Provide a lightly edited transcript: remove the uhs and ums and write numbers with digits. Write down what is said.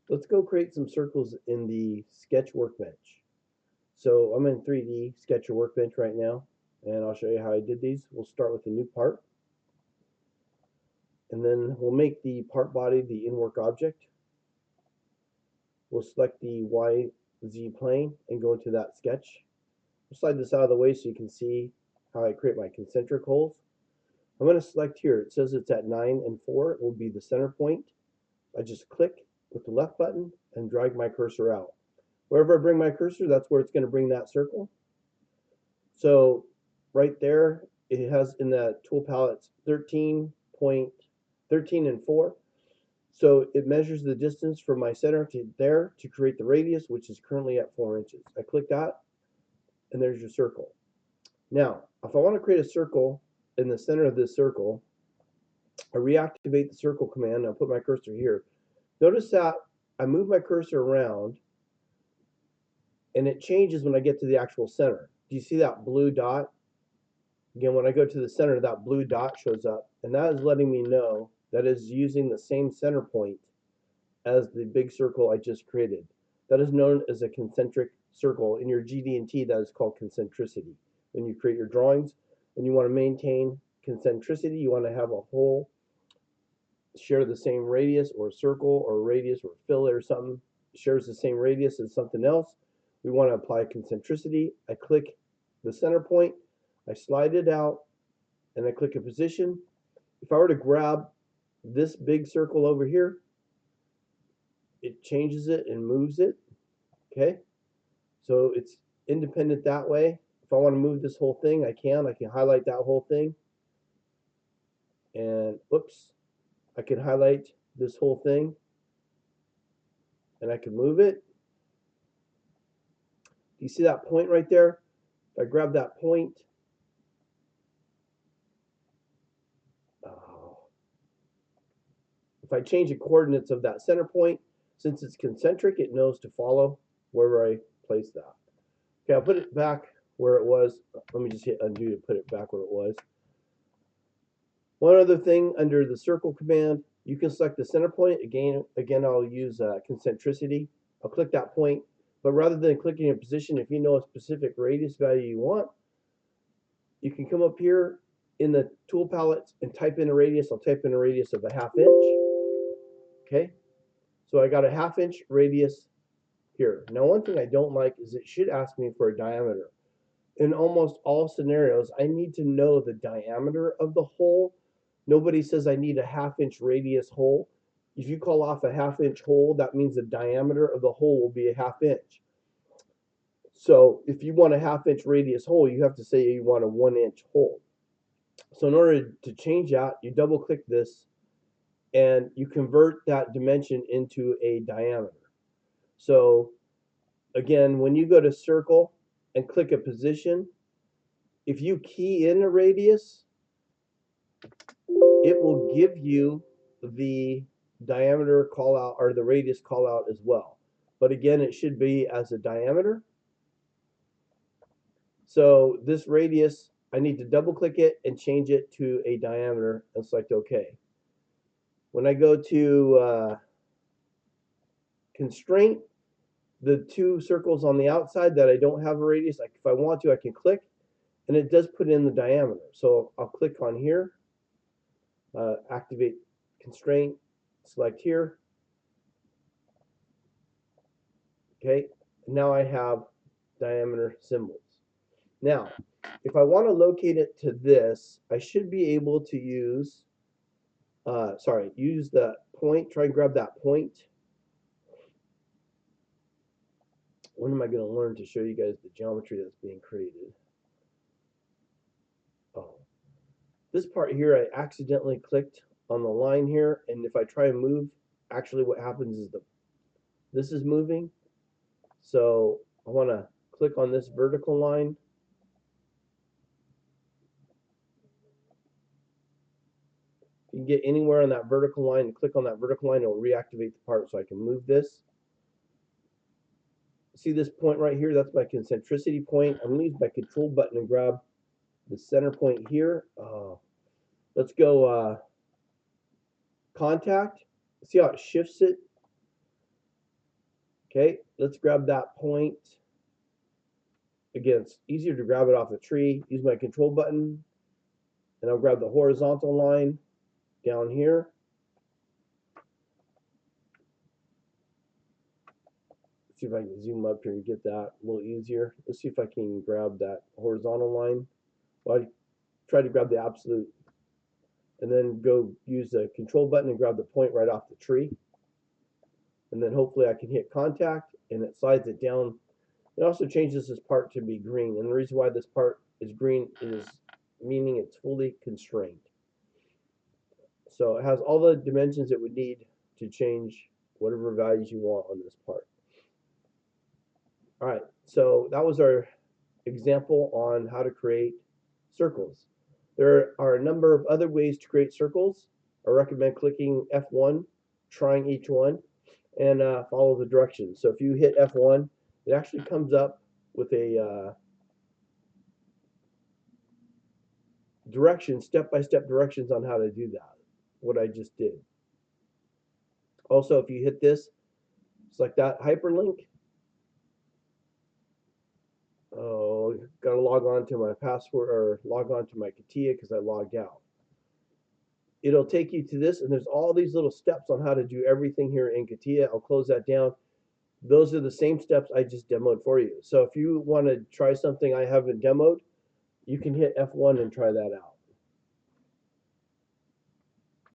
Let's go create some circles in the sketch workbench. So I'm in 3D sketch workbench right now, and I'll show you how I did these. We'll start with a new part, and then we'll make the part body the in-work object. We'll select the YZ plane and go into that sketch. We'll slide this out of the way so you can see how I create my concentric holes. I'm going to select here. It says it's at 9 and 4. It will be the center point. I just click with the left button and drag my cursor out. Wherever I bring my cursor, that's where it's going to bring that circle. So right there, it has in the tool palette 13 and 4. So it measures the distance from my center to there to create the radius, which is currently at 4 inches. I click that, and there's your circle. Now, if I want to create a circle in the center of this circle, I reactivate the circle command. I'll put my cursor here. Notice that I move my cursor around, and it changes when I get to the actual center. Do you see that blue dot? Again, when I go to the center, that blue dot shows up, and that is letting me know that is using the same center point as the big circle I just created. That is known as a concentric circle. In your GD&T, that is called concentricity. When you create your drawings and you want to maintain concentricity, you want to have a hole share the same radius, or circle or radius or fillet or something shares the same radius as something else. We want to apply concentricity. I click the center point, I slide it out, and I click a position. If I were to grab this big circle over here, it changes it and moves it. Okay, so it's independent that way. If I want to move this whole thing, I can highlight that whole thing, and whoops, I can highlight this whole thing, and I can move it. Do you see that point right there? If I grab that point, if I change the coordinates of that center point, since it's concentric, it knows to follow wherever I place that. Okay, I'll put it back where it was. Let me just hit undo to put it back where it was. One other thing, under the circle command, you can select the center point. Again, I'll use concentricity. I'll click that point, but rather than clicking a position, if you know a specific radius value you want, you can come up here in the tool palette and type in a radius. I'll type in a radius of a 1/2 inch. Okay, so I got a 1/2 inch radius here. Now, one thing I don't like is it should ask me for a diameter. In almost all scenarios, I need to know the diameter of the hole. Nobody says I need a 1/2 inch radius hole. If you call off a 1/2 inch hole, that means the diameter of the hole will be a 1/2 inch. So if you want a 1/2 inch radius hole, you have to say you want a 1 inch hole. So in order to change that, you double click this and you convert that dimension into a diameter. So again, when you go to circle and click a position, if you key in a radius, it will give you the diameter call out or the radius call out as well. But again, it should be as a diameter. So this radius, I need to double click it and change it to a diameter and select OK. When I go to constraint, the two circles on the outside that I don't have a radius, like if I want to, I can click, and it does put in the diameter. So I'll click on here, activate constraint, select here. Okay, now I have diameter symbols. Now, if I want to locate it to this, I should be able to use, use the point, try and grab that point. When am I going to learn to show you guys the geometry that's being created? Oh, this part here, I accidentally clicked on the line here, and if I try and move, actually what happens is this is moving. So I want to click on this vertical line. You can get anywhere on that vertical line and click on that vertical line, it will reactivate the part so I can move this. See this point right here? That's my concentricity point. I'm going to use my control button and grab the center point here. Let's go contact. See how it shifts it? Okay, let's grab that point. Again, it's easier to grab it off the tree. Use my control button, and I'll grab the horizontal line down here. Let's see if I can zoom up here and get that a little easier. Let's see if I can grab that horizontal line. Well, I try to grab the absolute, and then go use the control button and grab the point right off the tree. And then hopefully I can hit contact, and it slides it down. It also changes this part to be green, and the reason why this part is green is meaning it's fully constrained. So it has all the dimensions it would need to change whatever values you want on this part. All right, so that was our example on how to create circles. There are a number of other ways to create circles. I recommend clicking F1, trying each one, and follow the directions. So if you hit F1, it actually comes up with a step-by-step directions on how to do that, what I just did. Also, if you hit this, select that hyperlink. Oh, gotta log on to my password, or log on to my CATIA because I logged out. It'll take you to this, and there's all these little steps on how to do everything here in CATIA. I'll close that down. Those are the same steps I just demoed for you. So if you want to try something I haven't demoed, you can hit F1 and try that out.